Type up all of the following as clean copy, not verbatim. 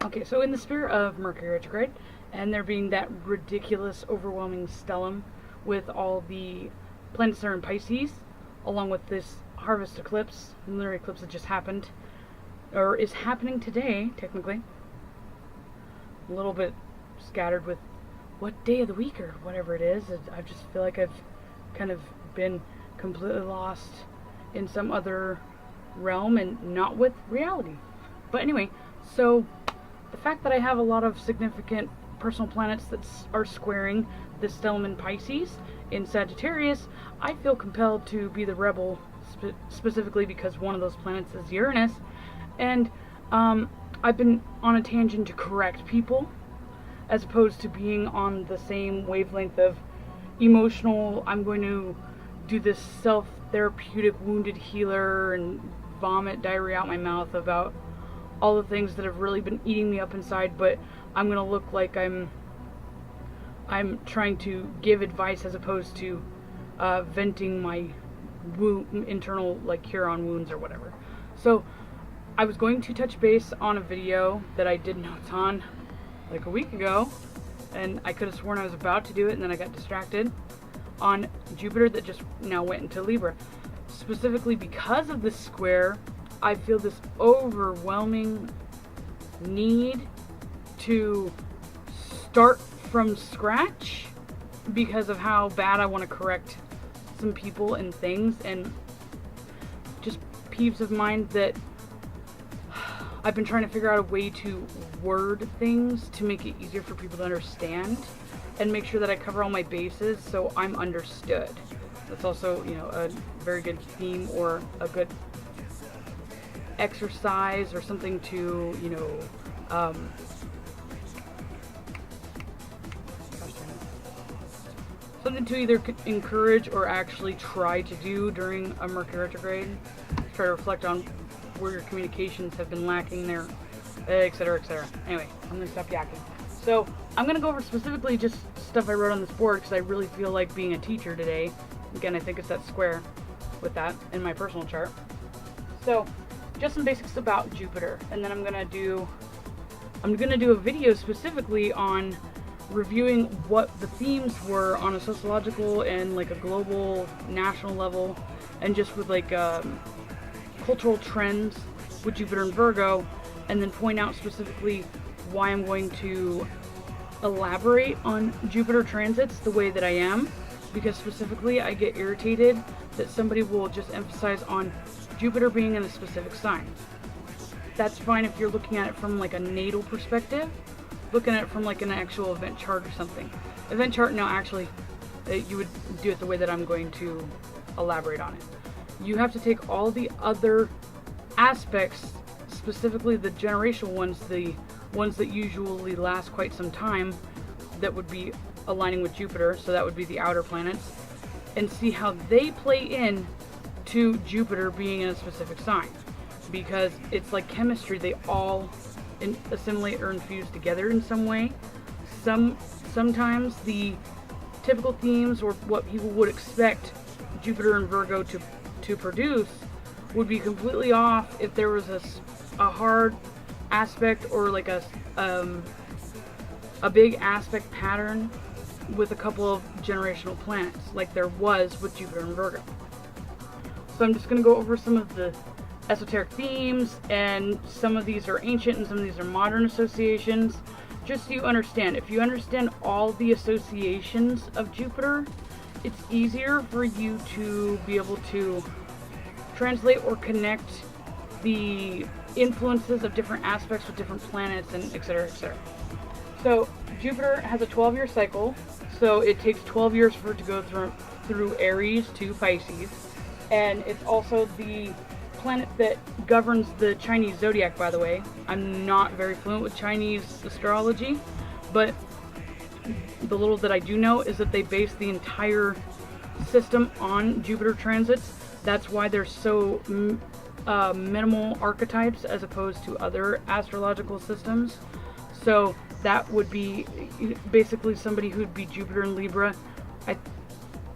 Okay, so in the spirit of Mercury retrograde, and there being that ridiculous, overwhelming stellium with all the planets that are in Pisces, along with this harvest eclipse, lunar eclipse that just happened, or is happening today, technically. A little bit scattered with what day of the week or whatever it is. I just feel like I've kind of been completely lost in some other realm and not with reality. But anyway, so the fact that I have a lot of significant personal planets that are squaring this stellium in Pisces in Sagittarius, I feel compelled to be the rebel, specifically because one of those planets is Uranus. And I've been on a tangent to correct people, as opposed to being on the same wavelength of emotional, I'm going to do this self-therapeutic wounded healer and vomit diarrhea out my mouth about all the things that have really been eating me up inside, but I'm going to look like I'm trying to give advice as opposed to venting my internal, like, cure on wounds or whatever. So I was going to touch base on a video that I did notes on like a week ago, and I could have sworn I was about to do it, and then I got distracted, on Jupiter that just now went into Libra. Specifically because of this square, I feel this overwhelming need to start from scratch because of how bad I want to correct some people and things, and just peeves of mine that I've been trying to figure out a way to word things to make it easier for people to understand and make sure that I cover all my bases so I'm understood. That's also, you know, a very good theme or a good exercise or something to, you know, something to either encourage or actually try to do during a Mercury retrograde. Try to reflect on where your communications have been lacking there, etc., etc. Anyway, I'm going to stop yakking. So, I'm going to go over specifically just stuff I wrote on this board because I really feel like being a teacher today. Again, I think it's that square with that in my personal chart. So, just some basics about Jupiter, and then I'm going to do a video specifically on reviewing what the themes were on a sociological and like a global, national level, and just with like cultural trends with Jupiter and Virgo, and then point out specifically why I'm going to elaborate on Jupiter transits the way that I am, because specifically I get irritated that somebody will just emphasize on Jupiter being in a specific sign. That's fine if you're looking at it from like a natal perspective, looking at it from like an actual event chart or something. Event chart, no, actually, you would do it the way that I'm going to elaborate on it. You have to take all the other aspects, specifically the generational ones, the ones that usually last quite some time, that would be aligning with Jupiter, so that would be the outer planets, and see how they play in to Jupiter being in a specific sign. Because it's like chemistry, they all assimilate or infuse together in some way. Sometimes the typical themes or what people would expect Jupiter and Virgo to produce would be completely off if there was a hard aspect or like a big aspect pattern with a couple of generational planets, like there was with Jupiter and Virgo. So I'm just going to go over some of the esoteric themes, and some of these are ancient and some of these are modern associations, just so you understand. If you understand all the associations of Jupiter, it's easier for you to be able to translate or connect the influences of different aspects with different planets, and etc., etc. So Jupiter has a 12-year cycle, so it takes 12 years for it to go through Aries to Pisces, and it's also the planet that governs the Chinese zodiac, by the way. I'm not very fluent with Chinese astrology, but the little that I do know is that they base the entire system on Jupiter transits. That's why there's so minimal archetypes as opposed to other astrological systems. So that would be basically somebody who'd be Jupiter and Libra.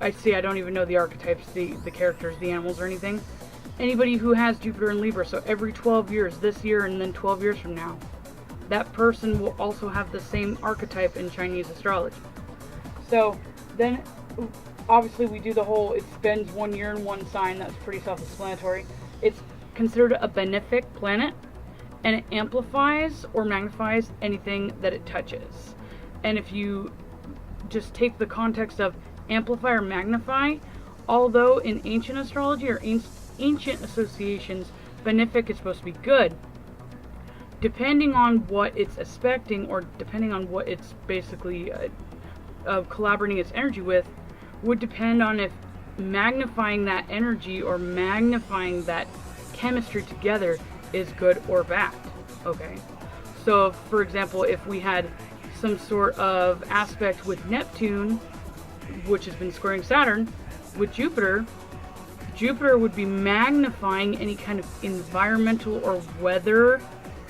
I see, I don't even know the archetypes, the characters, the animals or anything. Anybody who has Jupiter and Libra, so every 12 years, this year and then 12 years from now, that person will also have the same archetype in Chinese astrology. So then, obviously, we do the whole, it spends 1 year in one sign. That's pretty self-explanatory. It's considered a benefic planet, and it amplifies or magnifies anything that it touches. And if you just take the context of amplify or magnify, although in ancient astrology or ancient associations, benefic is supposed to be good, depending on what it's aspecting, or depending on what it's basically collaborating its energy with, would depend on if magnifying that energy or magnifying that chemistry together is good or bad. Okay, so for example, if we had some sort of aspect with Neptune, which has been squaring Saturn, with Jupiter would be magnifying any kind of environmental or weather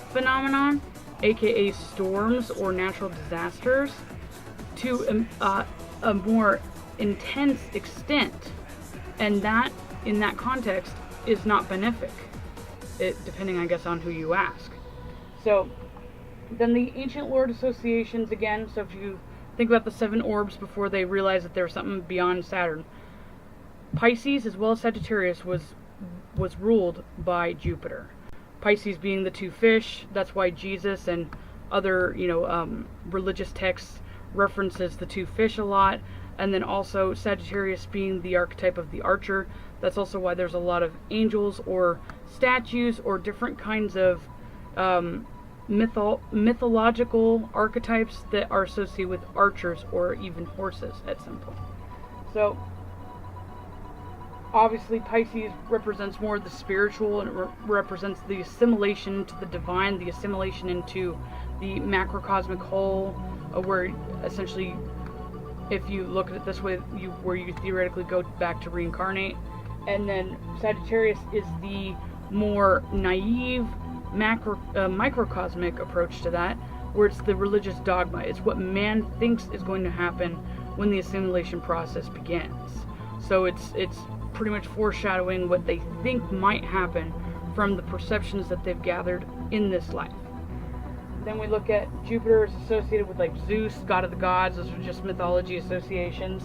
phenomenon, aka storms or natural disasters, to a more intense extent, and that in that context is not benefic, depending, I guess, on who you ask. So then the ancient lord associations again, so if you think about the 7 orbs before they realized that there was something beyond Saturn, Pisces as well as Sagittarius was ruled by Jupiter. Pisces being the 2 fish, that's why Jesus and other religious texts references the 2 fish a lot. And then also Sagittarius being the archetype of the archer. That's also why there's a lot of angels or statues or different kinds of mythological archetypes that are associated with archers or even horses at some point. So obviously Pisces represents more the spiritual, and it represents the assimilation to the divine, the assimilation into the macrocosmic whole, where essentially, if you look at it this way, where you theoretically go back to reincarnate. And then Sagittarius is the more naive microcosmic approach to that, where it's the religious dogma. It's what man thinks is going to happen when the assimilation process begins. So it's pretty much foreshadowing what they think might happen from the perceptions that they've gathered in this life. Then we look at Jupiter is associated with like Zeus, god of the gods. Those are just mythology associations.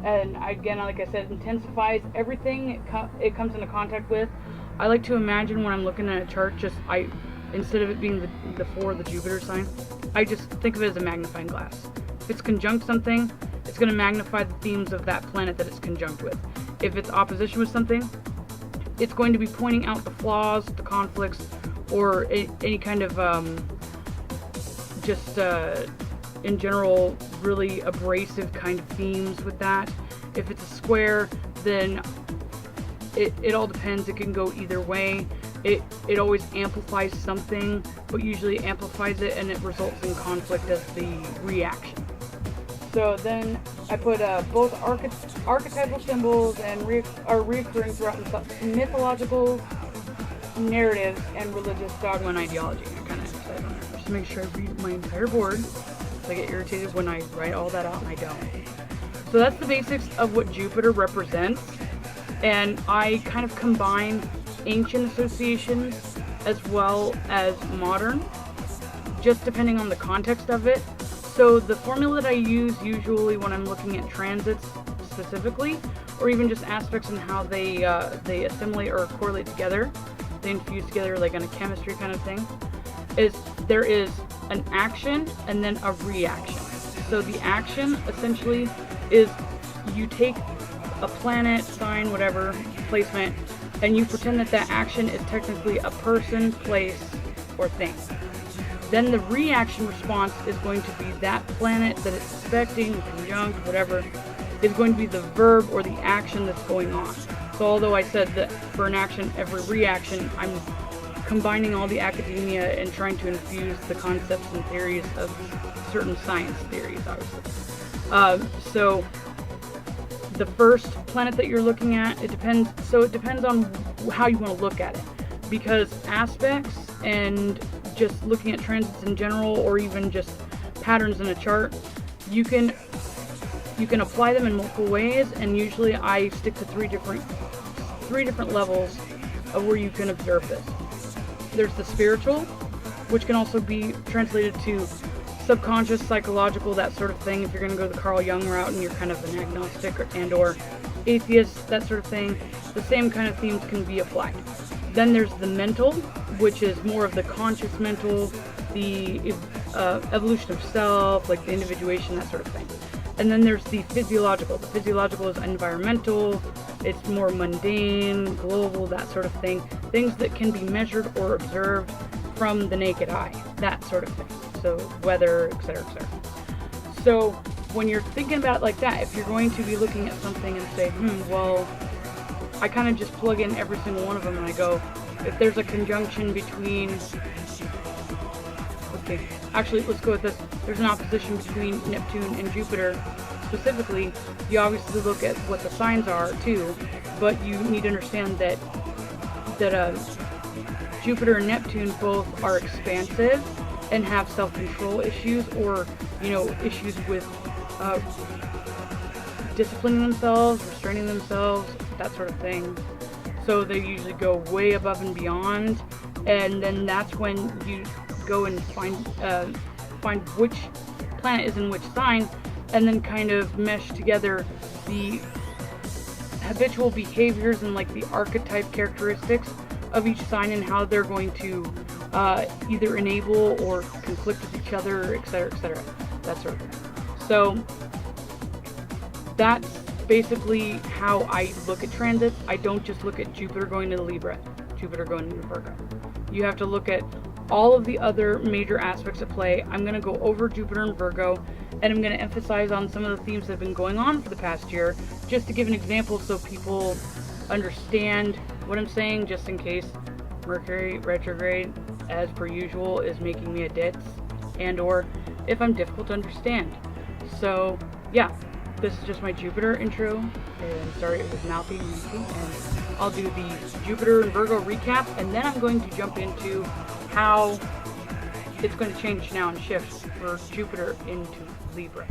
And again, like I said, intensifies everything it comes into contact with. I like to imagine when I'm looking at a chart, instead of it being the 4 of the Jupiter sign, I just think of it as a magnifying glass. If it's conjunct something, it's going to magnify the themes of that planet that it's conjunct with. If it's opposition with something, it's going to be pointing out the flaws, the conflicts, or any kind of in general, really abrasive kind of themes with that. If it's a square, then it all depends. It can go either way. It always amplifies something, but usually amplifies it, and it results in conflict as the reaction. So then I put both archetypal symbols and are reoccurring throughout the mythological narratives and religious dogma and ideology. I kind of emphasize on there. Just to make sure I read my entire board. I get irritated when I write all that out and I don't. So that's the basics of what Jupiter represents. And I kind of combine ancient associations as well as modern, just depending on the context of it. So the formula that I use usually when I'm looking at transits specifically, or even just aspects and how they assimilate or correlate together, they infuse together like on a chemistry kind of thing, is there is an action and then a reaction. So the action essentially is you take a planet, sign, whatever, placement, and you pretend that that action is technically a person, place, or thing. Then the reaction response is going to be that planet that it's aspecting, conjunct, whatever, is going to be the verb or the action that's going on. So although I said that for an action, every reaction, I'm combining all the academia and trying to infuse the concepts and theories of certain science theories, obviously. So the first planet that you're looking at, it depends on how you want to look at it, because aspects and just looking at transits in general, or even just patterns in a chart, you can apply them in multiple ways, and usually I stick to three different levels of where you can observe this. There's the spiritual, which can also be translated to subconscious, psychological, that sort of thing. If you're going to go the Carl Jung route and you're kind of an agnostic or atheist, that sort of thing, the same kind of themes can be applied. Then there's the mental, which is more of the conscious mental, the evolution of self, like the individuation, that sort of thing. And then there's the physiological. The physiological is environmental, it's more mundane, global, that sort of thing. Things that can be measured or observed from the naked eye, that sort of thing. So weather, etc., etc. So when you're thinking about it like that, if you're going to be looking at something and say, well, I kind of just plug in every single one of them and I go, if there's a conjunction between, okay, actually let's go with this. There's an opposition between Neptune and Jupiter. Specifically, you obviously look at what the signs are too, but you need to understand that Jupiter and Neptune both are expansive and have self-control issues, or issues with disciplining themselves, restraining themselves, that sort of thing. So they usually go way above and beyond, and then that's when you go and find which planet is in which sign, and then kind of mesh together the habitual behaviors and like the archetype characteristics of each sign and how they're going to either enable or conflict with each other, etc., that sort of thing. So that's basically how I look at transits. I don't just look at Jupiter going into Libra, Jupiter going into Virgo. You have to look at all of the other major aspects at play. I'm going to go over Jupiter and Virgo, and I'm going to emphasize on some of the themes that have been going on for the past year, just to give an example so people understand what I'm saying, just in case Mercury retrograde, as per usual, is making me a ditz, and or if I'm difficult to understand. So yeah, this is just my Jupiter intro, and sorry it was mouthy and mouthy, and I'll do the Jupiter and Virgo recap, and then I'm going to jump into how it's going to change now and shift for Jupiter into Libra.